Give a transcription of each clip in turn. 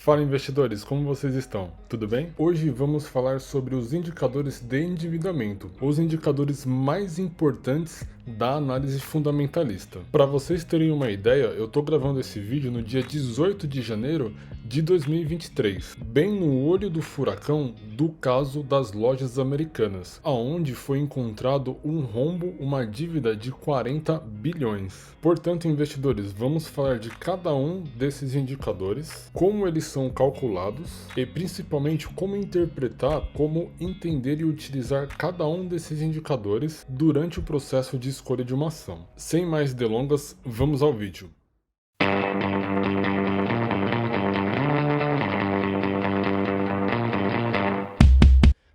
Fala investidores, como vocês estão? Tudo bem? Hoje vamos falar sobre os indicadores de endividamento, os indicadores mais importantes da análise fundamentalista. Para vocês terem uma ideia, eu estou gravando esse vídeo no dia 18 de janeiro de 2023, bem no olho do furacão do caso das lojas americanas, aonde foi encontrado um rombo, uma dívida de 40 bilhões. Portanto, investidores, vamos falar de cada um desses indicadores, como eles são calculados e principalmente como interpretar, como entender e utilizar cada um desses indicadores durante o processo de escolha de uma ação. Sem mais delongas, vamos ao vídeo.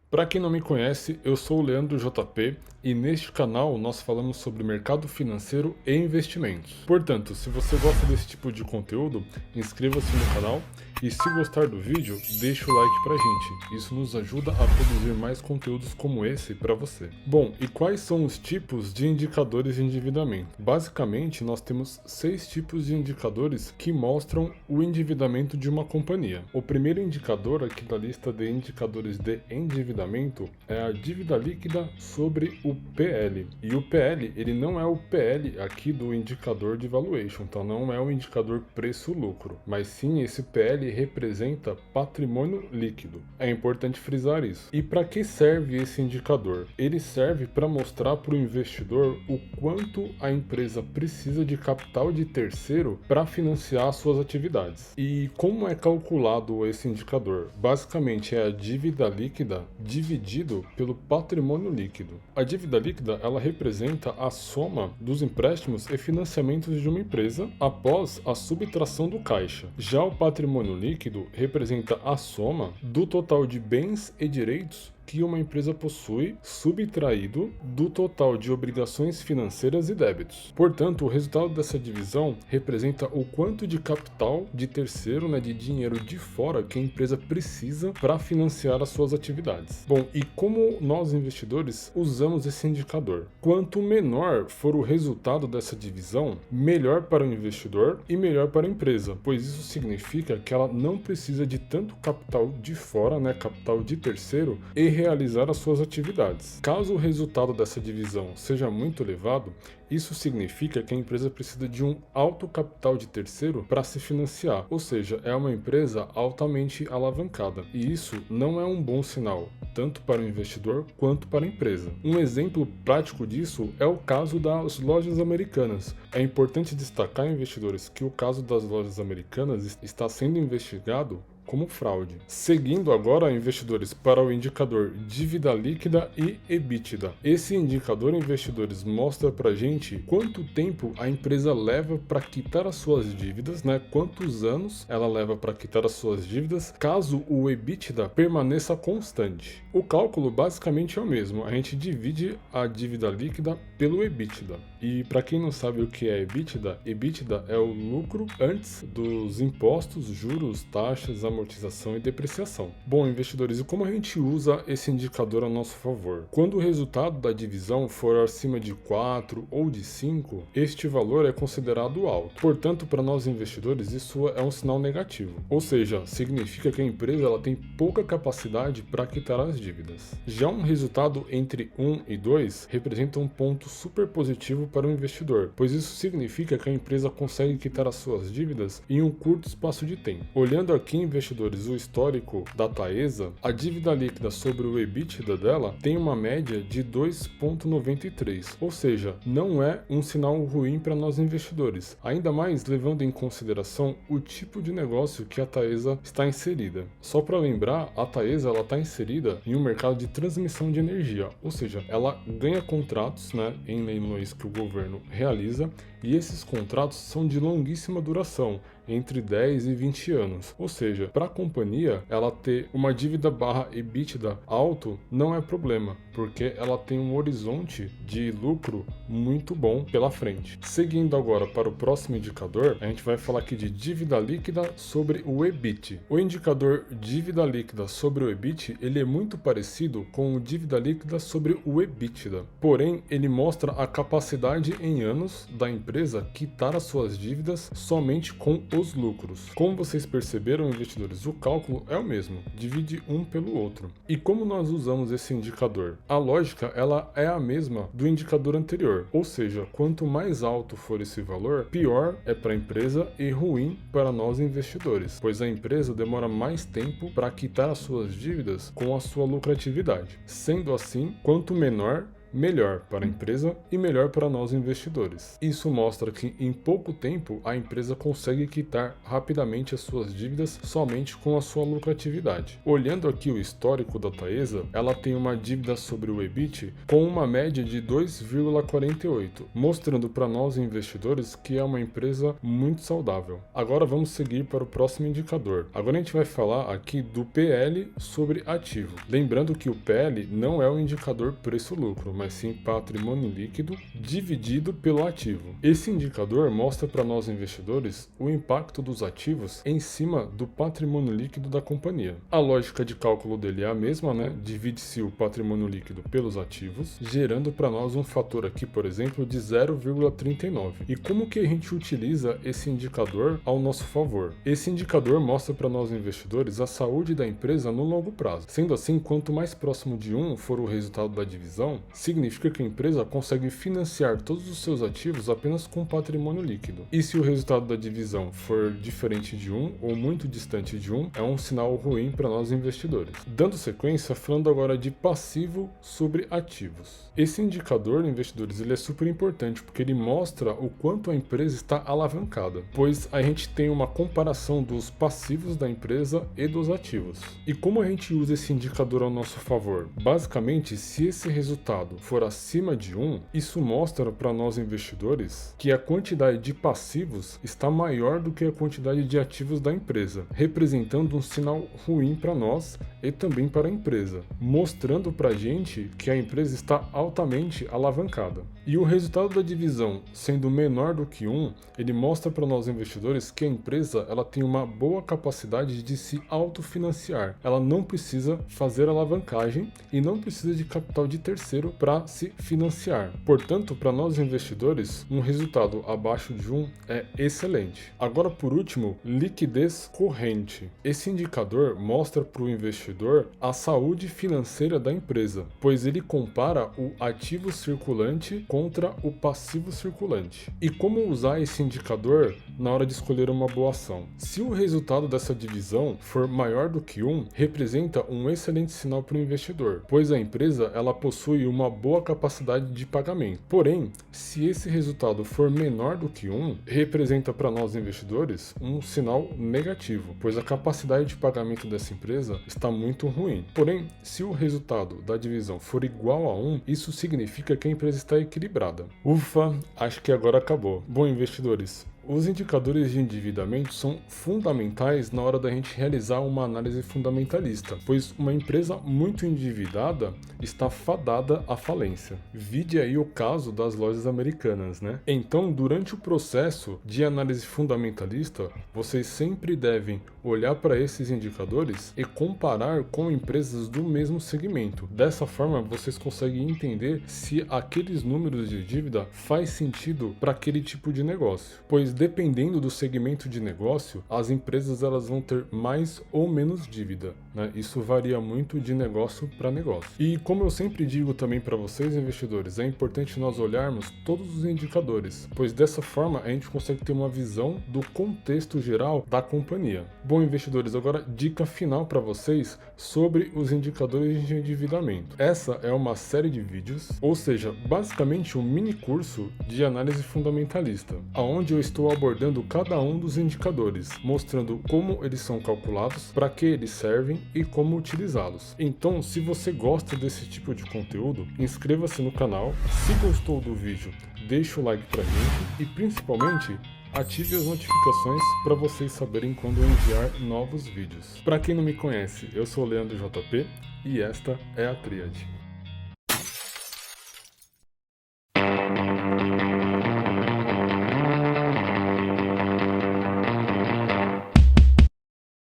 Para quem não me conhece, eu sou o Leandro JP e neste canal nós falamos sobre mercado financeiro e investimentos. Portanto, se você gosta desse tipo de conteúdo, inscreva-se no canal e se gostar do vídeo, deixa o like pra gente. Isso nos ajuda a produzir mais conteúdos como esse para você. Bom, e quais são os tipos de indicadores de endividamento? Basicamente, nós temos 6 tipos de indicadores que mostram o endividamento de uma companhia. O primeiro indicador aqui da lista de indicadores de endividamento é a dívida líquida sobre o PL. E o PL, ele não é o PL aqui do indicador de valuation, então não é o indicador preço-lucro, mas sim esse PL representa patrimônio líquido. É importante frisar isso. E para que serve esse indicador? Ele serve para mostrar para o investidor o quanto a empresa precisa de capital de terceiro para financiar suas atividades. E como é calculado esse indicador? Basicamente é a dívida líquida dividido pelo patrimônio líquido. A dívida líquida, ela representa a soma dos empréstimos e financiamentos de uma empresa após a subtração do caixa. Já o patrimônio líquido representa a soma do total de bens e direitos que uma empresa possui, subtraído do total de obrigações financeiras e débitos. Portanto, o resultado dessa divisão representa o quanto de capital de terceiro, de dinheiro de fora que a empresa precisa para financiar as suas atividades. Bom, e como nós investidores usamos esse indicador? Quanto menor for o resultado dessa divisão, melhor para o investidor e melhor para a empresa, pois isso significa que ela não precisa de tanto capital de fora, capital de terceiro, e realizar as suas atividades. Caso o resultado dessa divisão seja muito elevado, isso significa que a empresa precisa de um alto capital de terceiro para se financiar, ou seja, é uma empresa altamente alavancada. E isso não é um bom sinal, tanto para o investidor quanto para a empresa. Um exemplo prático disso é o caso das lojas americanas. É importante destacar, investidores, que o caso das lojas americanas está sendo investigado como fraude. Seguindo agora, investidores, para o indicador dívida líquida e EBITDA. Esse indicador, investidores, mostra pra gente quanto tempo a empresa leva para quitar as suas dívidas, quantos anos ela leva para quitar as suas dívidas, caso o EBITDA permaneça constante. O cálculo basicamente é o mesmo, a gente divide a dívida líquida pelo EBITDA. E para quem não sabe o que é EBITDA, EBITDA é o lucro antes dos impostos, juros, taxas, amortização e depreciação. Bom, investidores, e como a gente usa esse indicador a nosso favor? Quando o resultado da divisão for acima de 4 ou de 5, este valor é considerado alto. Portanto, para nós investidores, isso é um sinal negativo. Ou seja, significa que a empresa ela tem pouca capacidade para quitar as dívidas. Já um resultado entre 1 e 2 representa um ponto super positivo para o investidor, pois isso significa que a empresa consegue quitar as suas dívidas em um curto espaço de tempo. Olhando aqui, investidores, o histórico da Taesa, a dívida líquida sobre o EBITDA dela tem uma média de 2,93, ou seja, não é um sinal ruim para nós investidores, ainda mais levando em consideração o tipo de negócio que a Taesa está inserida. Só para lembrar, a Taesa está inserida em um mercado de transmissão de energia, ou seja, ela ganha contratos em leilões que o governo realiza, e esses contratos são de longuíssima duração, entre 10 e 20 anos. Ou seja, para a companhia, ela ter uma dívida barra EBITDA alto não é problema, porque ela tem um horizonte de lucro muito bom pela frente. Seguindo agora para o próximo indicador, a gente vai falar aqui de dívida líquida sobre o EBIT. O indicador dívida líquida sobre o EBIT, ele é muito parecido com o dívida líquida sobre o EBITDA, porém ele mostra a capacidade em anos da empresa quitar as suas dívidas somente com os lucros. Como vocês perceberam, investidores, o cálculo é o mesmo, divide um pelo outro. E como nós usamos esse indicador? A lógica ela é a mesma do indicador anterior, ou seja, quanto mais alto for esse valor, pior é para a empresa e ruim para nós investidores, pois a empresa demora mais tempo para quitar as suas dívidas com a sua lucratividade. Sendo assim, quanto menor, melhor para a empresa e melhor para nós investidores. Isso mostra que em pouco tempo a empresa consegue quitar rapidamente as suas dívidas somente com a sua lucratividade. Olhando aqui o histórico da Taesa, ela tem uma dívida sobre o EBIT com uma média de 2,48, mostrando para nós investidores que é uma empresa muito saudável. Agora vamos seguir para o próximo indicador. Agora a gente vai falar aqui do PL sobre ativo. Lembrando que o PL não é o indicador preço-lucro, mas sim patrimônio líquido dividido pelo ativo. Esse indicador mostra para nós investidores o impacto dos ativos em cima do patrimônio líquido da companhia. A lógica de cálculo dele é a mesma, né? Divide-se o patrimônio líquido pelos ativos, gerando para nós um fator aqui, por exemplo, de 0,39. E como que a gente utiliza esse indicador ao nosso favor? Esse indicador mostra para nós investidores a saúde da empresa no longo prazo. Sendo assim, quanto mais próximo de 1 for o resultado da divisão, significa que a empresa consegue financiar todos os seus ativos apenas com patrimônio líquido. E se o resultado da divisão for diferente de 1 ou muito distante de 1, é um sinal ruim para nós investidores. Dando sequência, falando agora de passivo sobre ativos. Esse indicador, investidores, ele é super importante porque ele mostra o quanto a empresa está alavancada, pois a gente tem uma comparação dos passivos da empresa e dos ativos. E como a gente usa esse indicador ao nosso favor? Basicamente, se esse resultado for acima de 1, isso mostra para nós investidores que a quantidade de passivos está maior do que a quantidade de ativos da empresa, representando um sinal ruim para nós e também para a empresa, mostrando para a gente que a empresa está altamente alavancada. E o resultado da divisão sendo menor do que 1, ele mostra para nós investidores que a empresa ela tem uma boa capacidade de se autofinanciar. Ela não precisa fazer alavancagem e não precisa de capital de terceiro para se financiar. Portanto, para nós investidores, um resultado abaixo de 1 é excelente. Agora, por último, liquidez corrente. Esse indicador mostra para o investidor a saúde financeira da empresa, pois ele compara o ativo circulante contra o passivo circulante. E como usar esse indicador na hora de escolher uma boa ação? Se o resultado dessa divisão for maior do que 1, representa um excelente sinal para o investidor, pois a empresa ela possui uma boa capacidade de pagamento. Porém, se esse resultado for menor do que 1, representa para nós investidores um sinal negativo, pois a capacidade de pagamento dessa empresa está muito ruim. Porém, se o resultado da divisão for igual a 1, isso significa que a empresa está equilibrada. Ufa, acho que agora acabou. Bom, investidores, os indicadores de endividamento são fundamentais na hora da gente realizar uma análise fundamentalista, pois uma empresa muito endividada está fadada à falência. Vide aí o caso das lojas americanas, né? Então, durante o processo de análise fundamentalista, vocês sempre devem olhar para esses indicadores e comparar com empresas do mesmo segmento. Dessa forma, vocês conseguem entender se aqueles números de dívida faz sentido para aquele tipo de negócio, pois dependendo do segmento de negócio, as empresas elas vão ter mais ou menos dívida, né? Isso varia muito de negócio para negócio. E como eu sempre digo também para vocês, investidores, é importante nós olharmos todos os indicadores, pois dessa forma a gente consegue ter uma visão do contexto geral da companhia. Bom, investidores, agora dica final para vocês sobre os indicadores de endividamento. Essa é uma série de vídeos, ou seja, basicamente um mini curso de análise fundamentalista, onde eu estou abordando cada um dos indicadores, mostrando como eles são calculados, para que eles servem e como utilizá-los. Então, se você gosta desse tipo de conteúdo, inscreva-se no canal, se gostou do vídeo, deixa o like pra gente e principalmente ative as notificações para vocês saberem quando eu enviar novos vídeos. Para quem não me conhece, eu sou o Leandro JP e esta é a Tríade.